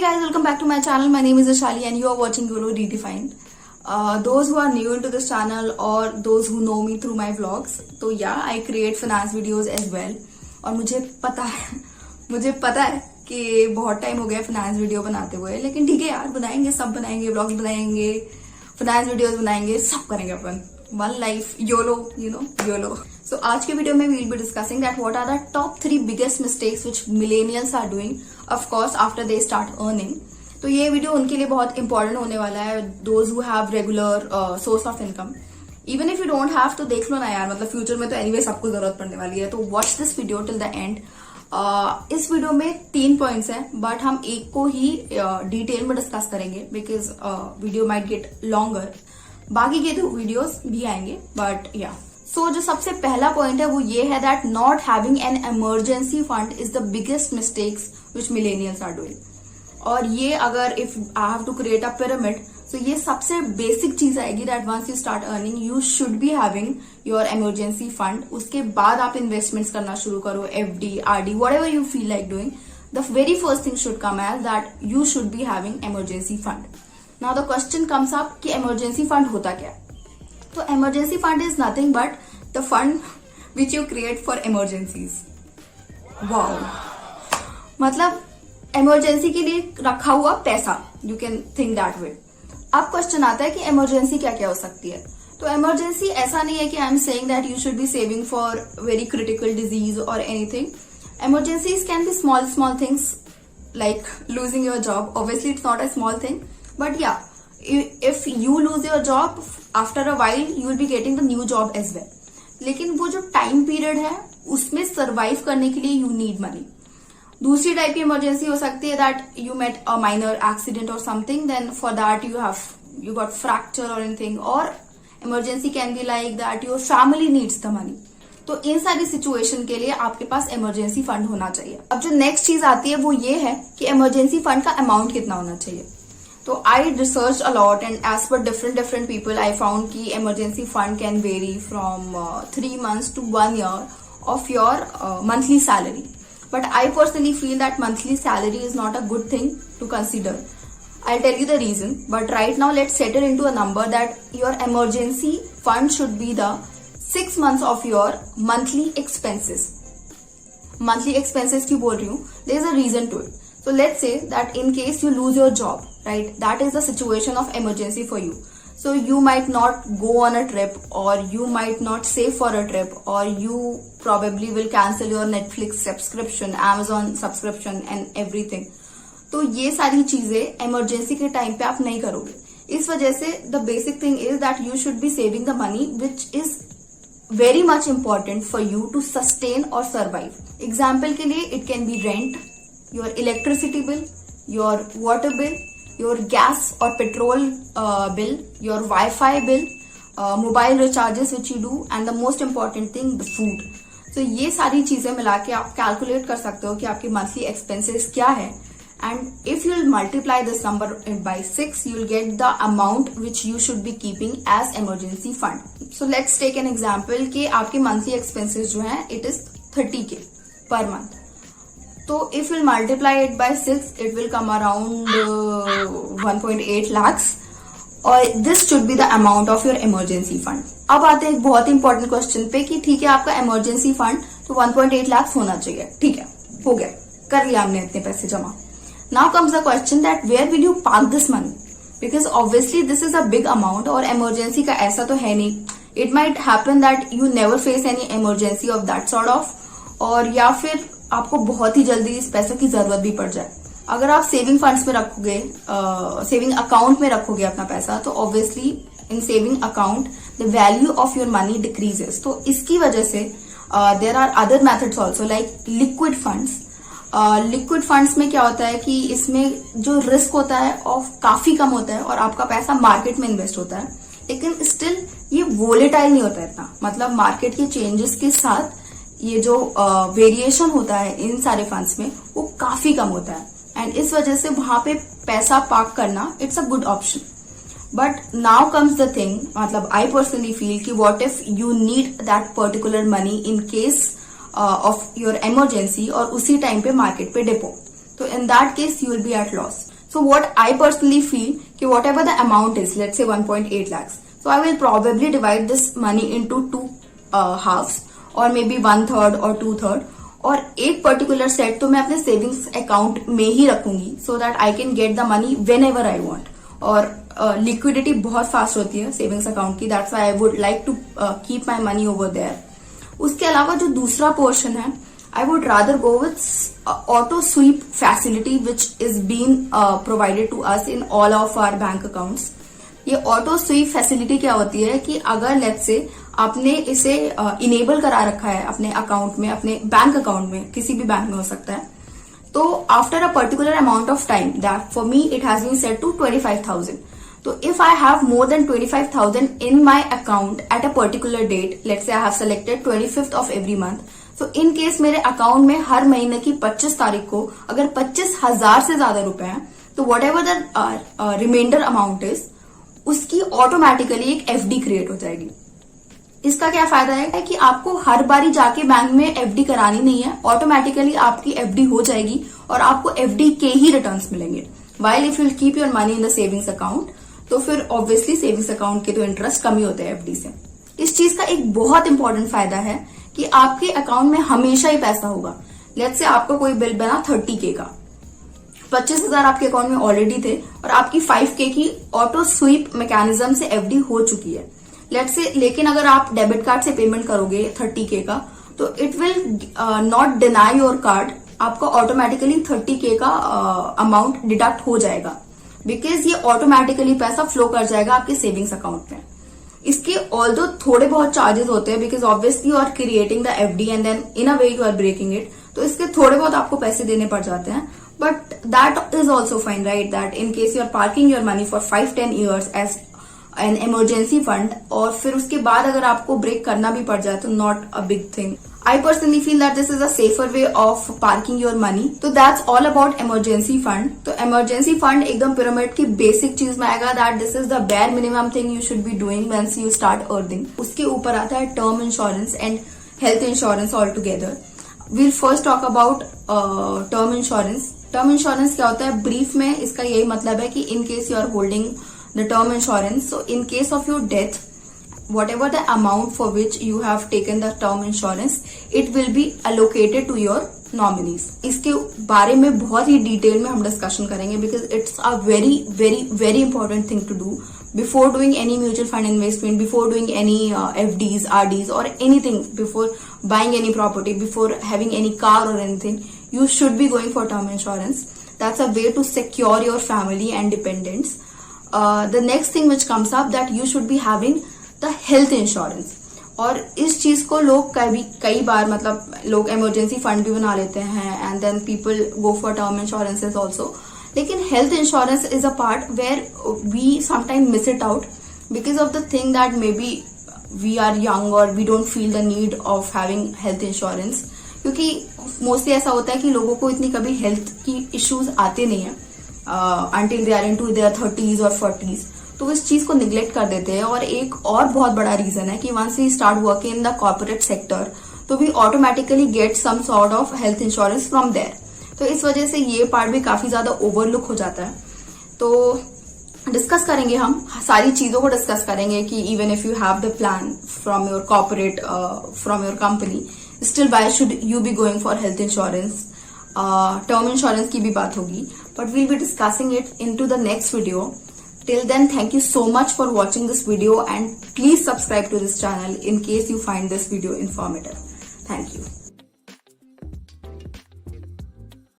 guys, welcome back to my channel. My name is Ashali and you are watching YOLO Redefined. Those who are new into this channel or those who know me through my vlogs, तो yeah, I create finance videos as well. और मुझे पता है कि बहुत time हो गया finance video बनाते हुए, लेकिन ठीक है यार, बनाएंगे, सब बनाएंगे, व्लॉग्स बनाएंगे, फाइनेंस वीडियोस बनाएंगे, सब करेंगे अपन. One life, YOLO, YOLO. So आज के वीडियो में we will be discussing that what are the top 3 biggest mistakes which millennials are doing, of course after they start earning. तो ये वीडियो उनके लिए बहुत इंपॉर्टेंट होने वाला है, those who have regular source of income. Even if you don't have तो देख लो ना यार, मतलब फ्यूचर में तो anyway सबको जरूरत पड़ने वाली है, तो watch this video till the end. इस वीडियो में 3 पॉइंट्स हैं, बट हम एक को ही डिटेल में डिस्कस करेंगे because video might get longer. बाकी के 2 वीडियोस भी आएंगे, बट या. सो जो सबसे पहला पॉइंट है वो ये है that not having an emergency fund is the biggest mistakes which millennials are doing. और ये अगर if I have to create a pyramid, तो ये सबसे बेसिक चीज आएगी that once you start earning you should be having your emergency fund. उसके बाद आप इन्वेस्टमेंट्स करना शुरू करो, FD, RD, whatever you feel like doing. The very first thing should come as that you should be having emergency fund. Now the question comes up कि emergency fund होता क्या है? तो emergency fund is nothing but the fund which you create for emergencies. Wow. मतलब emergency के लिए रखा हुआ पैसा, you can think that way. अब क्वेश्चन आता है कि इमरजेंसी क्या क्या हो सकती है. तो इमरजेंसी ऐसा नहीं है कि I am saying that you should be saving for very critical disease or anything. Emergencies can be small things like losing your job. Obviously it's not a small thing, but yeah, if you lose your job after a while you will be getting the new job as well. लेकिन वो जो time period है उसमें survive करने के लिए you need money. दूसरी type की इमरजेंसी हो सकती है that you met a minor accident or something, then for that you got fracture or anything. और emergency can be like that your family needs the money. तो इन सारी situation के लिए आपके पास इमरजेंसी फंड होना चाहिए. अब जो नेक्स्ट चीज आती है वो ये है कि इमरजेंसी फंड का अमाउंट कितना होना चाहिए. तो I research a lot and as per different people I found कि emergency fund can vary from 3 months to 1 year of your monthly salary. But I personally feel that monthly salary is not a good thing to consider. I'll tell you the reason. But right now, let's set it into a number that your emergency fund should be the 6 months of your monthly expenses. Monthly expenses क्यों बोल रही हूँ? There is a reason to it. So let's say that in case you lose your job, right? That is the situation of emergency for you. So you might not go on a trip, or you might not save for a trip, or you probably will cancel your Netflix subscription, Amazon subscription and everything. तो ये सारी चीजें emergency के time पे आप नहीं करोगे. इस वजह से the basic thing is that you should be saving the money which is very much important for you to sustain और सर्वाइव. एग्जाम्पल के लिए it can be rent, your electricity bill, your water bill, your gas or petrol bill, your Wi-Fi bill, mobile recharges which you do, and the most important thing, the food. So ये सारी चीजें मिला के आप calculate कर सकते हो कि आपकी मंथली एक्सपेंसेस क्या है. And if you'll multiply this number by 6, you'll get the amount which you should be keeping as emergency fund. So let's take an example कि आपकी मंथली एक्सपेंसेस जो है it is 30K per month. तो if you'll multiply it by 6, it will come around 1.8 lakhs. और this should be the amount of your emergency fund. अब आते हैं एक बहुत इंपॉर्टेंट क्वेश्चन पे कि ठीक है आपका इमरजेंसी फंड तो 1.8 lakhs होना चाहिए. ठीक है, हो गया, कर लिया हमने इतने पैसे जमा. Now comes the question that where will you park this money? Because obviously this is a big amount और इमरजेंसी का ऐसा तो है नहीं. It might happen that you never face any emergency of that sort of, और या फिर आपको बहुत ही जल्दी इस पैसों की जरूरत भी पड़ जाए. अगर आप सेविंग फंड्स में रखोगे, सेविंग अकाउंट में रखोगे अपना पैसा, तो obviously in saving account the value of your money decreases. तो इसकी वजह से there are other methods also like liquid funds. Liquid funds में क्या होता है कि इसमें जो रिस्क होता है ऑफ काफी कम होता है और आपका पैसा मार्केट में इन्वेस्ट होता है, लेकिन स्टिल ये वोलेटाइल नहीं होता है इतना. मतलब मार्केट के चेंजेस के साथ ये जो वेरिएशन होता है इन सारे फंड्स में वो काफी कम होता है. एंड इस वजह से वहां पे पैसा पार्क करना it's a good option. But now comes the thing, मतलब आई पर्सनली फील कि what if you need that particular money in case of your emergency और उसी टाइम पे मार्केट पे डिपो, तो in that case you will be at loss. So what I personally feel कि whatever the amount is, let's say 1.8 lakhs, so I will probably divide this money into two halves or maybe 1/3 or 2/3, और एक particular set तो मैं अपने savings account में ही रखूंगी so that I can get the money whenever I want. और liquidity बहुत फास्ट होती है सेविंग्स अकाउंट की, that's why I would like to keep my money over there. उसके अलावा जो दूसरा पोर्शन है, I would rather go with auto sweep facility which is being provided to us in all of our bank accounts. ये auto SVEEP facility क्या होती है कि अगर लेट्स से आपने इसे इनेबल करा रखा है अपने अकाउंट में, अपने बैंक अकाउंट में, किसी भी बैंक में हो सकता है, तो after a particular amount of time, that for me it has been set to 25,000. तो if I have more than 25,000 in my account at a particular date, let's say I have selected 25th of every month, तो in case मेरे account में हर महीने की 25 तारीख को अगर 25,000 से ज्यादा रुपए हैं, तो whatever the reminder amount is, उसकी ऑटोमेटिकली एक एफडी क्रिएट हो जाएगी. इसका क्या फायदा है कि आपको हर बारी जाके बैंक में एफडी करानी नहीं है, ऑटोमेटिकली आपकी एफडी हो जाएगी और आपको एफडी के ही रिटर्न्स मिलेंगे. While if you keep your money in the savings account, तो फिर ऑब्वियसली सेविंग्स अकाउंट के तो इंटरेस्ट कम ही होते हैं एफडी से. इस चीज का एक बहुत इंपॉर्टेंट फायदा है कि आपके अकाउंट में हमेशा ही पैसा होगा. लेट्स से आपका कोई बिल बना 30K का, 25,000 आपके अकाउंट में ऑलरेडी थे और आपकी 5K की ऑटो स्वीप मैकेनिज्म से एफडी हो चुकी है. लेट्स से लेकिन अगर आप डेबिट कार्ड से पेमेंट करोगे 30K का, तो it will not deny your card, आपका ऑटोमेटिकली 30K का अमाउंट डिडक्ट हो जाएगा, बिकॉज ये ऑटोमेटिकली पैसा फ्लो कर जाएगा आपके सेविंग्स अकाउंट में. इसके ऑल्दो थोड़े बहुत चार्जेस होते हैं, because obviously you are creating the FD and then in a way you are breaking it, तो इसके थोड़े बहुत आपको पैसे देने पड़ जाते हैं. But that is also fine, right, that in case you are parking your money for 5-10 years as an emergency fund, और फिर उसके बाद अगर आपको ब्रेक करना भी पड़ जाए तो not a big thing. I personally feel that this is a safer way of parking your money. तो that's all about emergency fund. तो emergency fund एकदम pyramid की basic चीज में आएगा, that this is the bare minimum thing you should be doing once you start earning. उसके ऊपर आता है term insurance and health insurance all together. We'll first talk about term insurance. Term insurance क्या होता है? Brief में इसका यही मतलब है कि in case you are holding the term insurance, so in case of your death, whatever the amount for which you have taken the term insurance, it will be allocated to your nominees. इसके बारे में बहुत ही detail में हम discussion करेंगे, because it's a very very very important thing to do before doing any mutual fund investment, before doing any FDs, RDs or anything, before buying any property, before having any car or anything. You should be going for term insurance. That's a way to secure your family and dependents. The next thing which comes up, that you should be having the health insurance. और इस चीज को लोग कई बार मतलब लोग emergency fund भी बना लेते हैं and then people go for term insurances also. लेकिन health insurance is a part where we sometime miss it out because of the thing that may be we are young or we don't feel the need of having health insurance, क्योंकि mostly ऐसा होता है कि लोगों को इतनी कभी health की इश्यूज आते नहीं है until they are into their 30s और 40s. तो इस चीज को निग्लेक्ट कर देते हैं. और एक और बहुत बड़ा रीजन है कि once we start working in the corporate sector, तो we automatically get some sort of health insurance from there. तो इस वजह से ये पार्ट भी काफी ज्यादा ओवरलुक हो जाता है. तो डिस्कस करेंगे, हम सारी चीजों को डिस्कस करेंगे कि even if you have the plan from your corporate from your company, still why should you be going for health insurance. Term insurance की भी बात होगी, but we'll be discussing it into the next video. Till then, thank you so much for watching this video and please subscribe to this channel in case you find this video informative. Thank you.